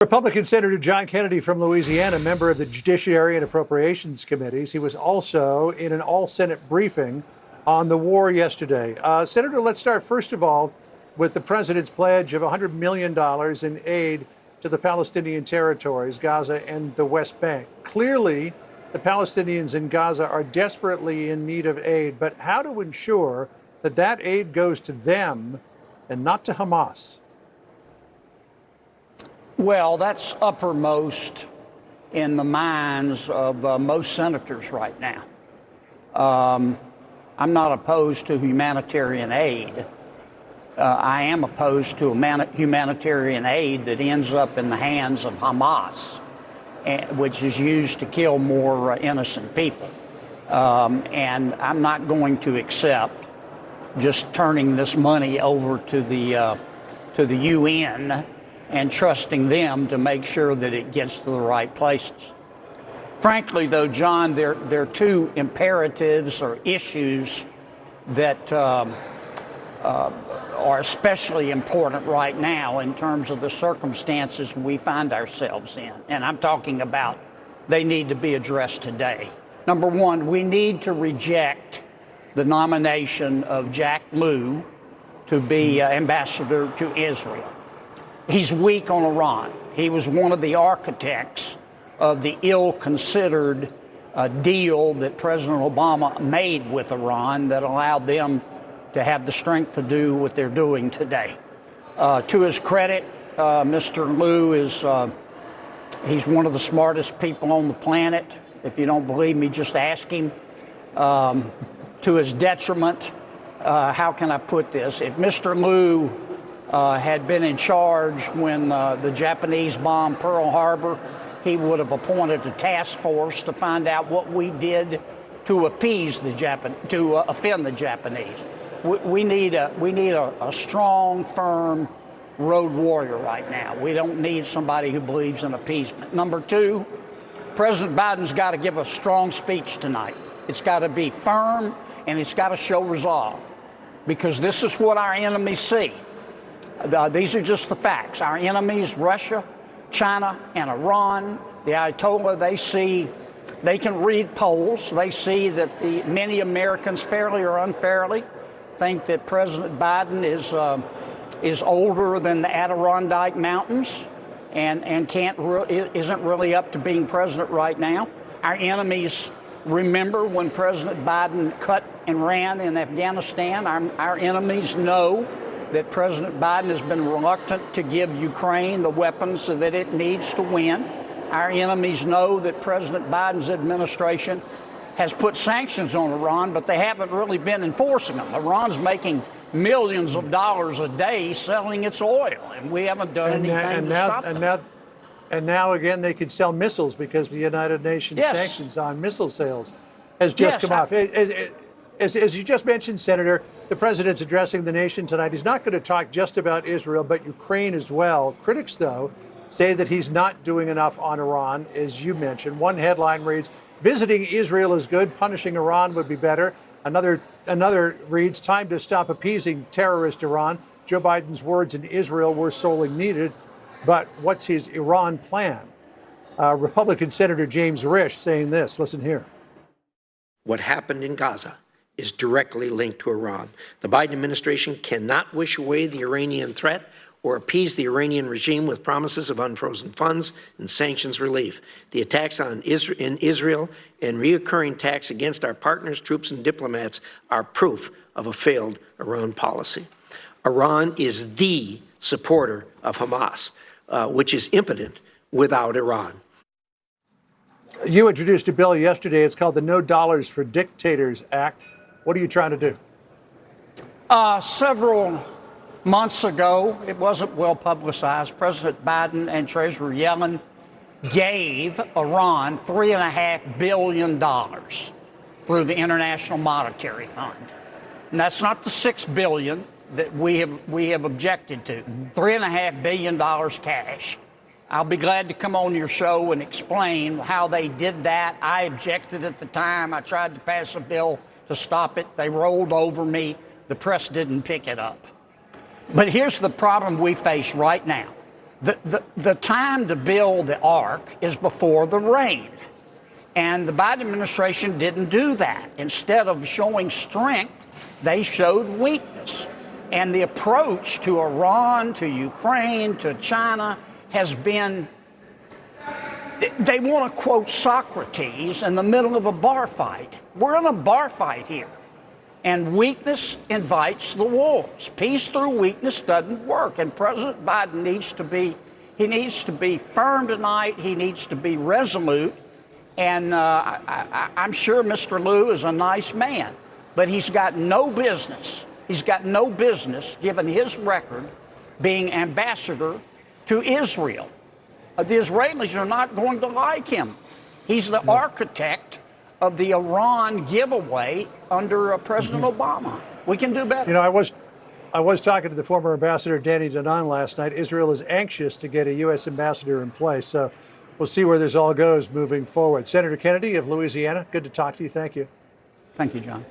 Republican Senator John Kennedy from Louisiana, member of the Judiciary and Appropriations Committees. He was also in an all-Senate briefing on the war yesterday. Senator, let's start, first of all, with the president's pledge of $100 million in aid to the Palestinian territories, Gaza and the West Bank. Clearly, the Palestinians in Gaza are desperately in need of aid, but how to ensure that that aid goes to them and not to Hamas? Well, that's uppermost in the minds of most senators right now. I'm not opposed to humanitarian aid. I am opposed to humanitarian aid that ends up in the hands of Hamas, which is used to kill more innocent people. And I'm not going to accept just turning this money over to the UN and trusting them to make sure that it gets to the right places. Frankly, though, John, there are two imperatives or issues that are especially important right now in terms of the circumstances we find ourselves in. And I'm talking about they need to be addressed today. Number one, we need to reject the nomination of Jack Lew to be ambassador to Israel. He's weak on Iran. He was one of the architects of the ill-considered deal that President Obama made with Iran that allowed them to have the strength to do what they're doing today. To his credit, Mr. Lew he's one of the smartest people on the planet. If you don't believe me, just ask him. To his detriment, how can I put this? If Mr. Lew had been in charge when the Japanese bombed Pearl Harbor, he would have appointed a task force to find out what we did to appease to offend the Japanese. We need a strong, firm road warrior right now. We don't need somebody who believes in appeasement. Number two, President Biden's got to give a strong speech tonight. It's got to be firm and it's got to show resolve, because this is what our enemies see. These are just the facts. Our enemies, Russia, China, and Iran, the Ayatollah, they can read polls. They see that many Americans, fairly or unfairly, think that President Biden is older than the Adirondack Mountains and isn't really up to being president right now. Our enemies remember when President Biden cut and ran in Afghanistan. Our enemies know that President Biden has been reluctant to give Ukraine the weapons that it needs to win. Our enemies know that President Biden's administration has put sanctions on Iran, but they haven't really been enforcing them. Iran's making millions of dollars a day selling its oil, and we haven't done anything to stop them. And now again, they could sell missiles because the United Nations sanctions on missile sales has just come off. As you just mentioned, Senator, the president's addressing the nation tonight. He's not going to talk just about Israel, but Ukraine as well. Critics, though, say that he's not doing enough on Iran, as you mentioned. One headline reads, "Visiting Israel is good, punishing Iran would be better." Another reads, "Time to stop appeasing terrorist Iran. Joe Biden's words in Israel were sorely needed." But what's his Iran plan? Republican Senator James Risch saying this. Listen here. What happened in Gaza is directly linked to Iran. The Biden administration cannot wish away the Iranian threat or appease the Iranian regime with promises of unfrozen funds and sanctions relief. The attacks in Israel and reoccurring attacks against our partners, troops, and diplomats are proof of a failed Iran policy. Iran is the supporter of Hamas, which is impotent without Iran. You introduced a bill yesterday. It's called the No Dollars for Dictators Act. What are you trying to do? Several months ago, it wasn't well publicized, President Biden and Treasurer Yellen gave Iran $3.5 billion through the International Monetary Fund. And that's not the $6 billion that we have objected to. $3.5 billion cash. I'll be glad to come on your show and explain how they did that. I objected at the time. I tried to pass a bill to stop it. They rolled over me. The press didn't pick it up. But here's the problem we face right now. The time to build the ark is before the rain. And the Biden administration didn't do that. Instead of showing strength, they showed weakness. And the approach to Iran, to Ukraine, to China has been, they want to quote Socrates in the middle of a bar fight. We're in a bar fight here. And weakness invites the wolves. Peace through weakness doesn't work. And President Biden needs to be firm tonight. He needs to be resolute. And I'm sure Mr. Liu is a nice man, but he's got no business. He's got no business, given his record, being ambassador to Israel. The Israelis are not going to like him. He's the architect of the Iran giveaway under President Obama. We can do better. You know, I was talking to the former ambassador, Danny Danon, last night. Israel is anxious to get a U.S. ambassador in place. So we'll see where this all goes moving forward. Senator Kennedy of Louisiana, good to talk to you. Thank you. Thank you, John.